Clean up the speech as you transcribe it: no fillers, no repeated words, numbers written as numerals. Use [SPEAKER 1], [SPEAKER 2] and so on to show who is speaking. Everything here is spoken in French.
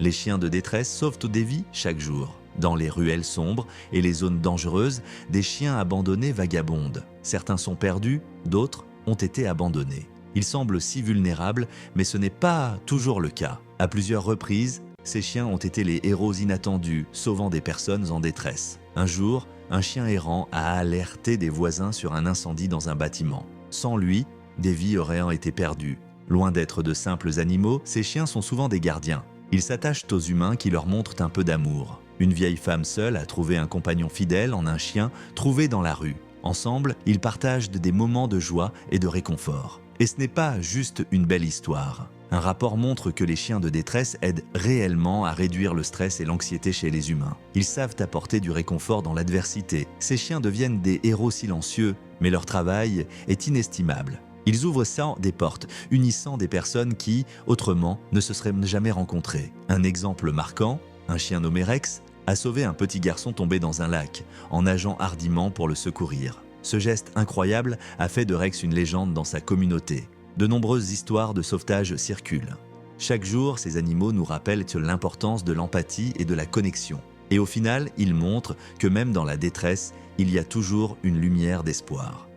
[SPEAKER 1] Les chiens de détresse sauvent des vies chaque jour. Dans les ruelles sombres et les zones dangereuses, des chiens abandonnés vagabondent. Certains sont perdus, d'autres ont été abandonnés. Ils semblent si vulnérables, mais ce n'est pas toujours le cas. À plusieurs reprises, ces chiens ont été les héros inattendus, sauvant des personnes en détresse. Un jour, un chien errant a alerté des voisins sur un incendie dans un bâtiment. Sans lui, des vies auraient été perdues. Loin d'être de simples animaux, ces chiens sont souvent des gardiens. Ils s'attachent aux humains qui leur montrent un peu d'amour. Une vieille femme seule a trouvé un compagnon fidèle en un chien trouvé dans la rue. Ensemble, ils partagent des moments de joie et de réconfort. Et ce n'est pas juste une belle histoire. Un rapport montre que les chiens de détresse aident réellement à réduire le stress et l'anxiété chez les humains. Ils savent apporter du réconfort dans l'adversité. Ces chiens deviennent des héros silencieux, mais leur travail est inestimable. Ils ouvrent des portes, unissant des personnes qui, autrement, ne se seraient jamais rencontrées. Un exemple marquant, un chien nommé Rex a sauvé un petit garçon tombé dans un lac, en nageant hardiment pour le secourir. Ce geste incroyable a fait de Rex une légende dans sa communauté. De nombreuses histoires de sauvetage circulent. Chaque jour, ces animaux nous rappellent l'importance de l'empathie et de la connexion. Et au final, ils montrent que même dans la détresse, il y a toujours une lumière d'espoir.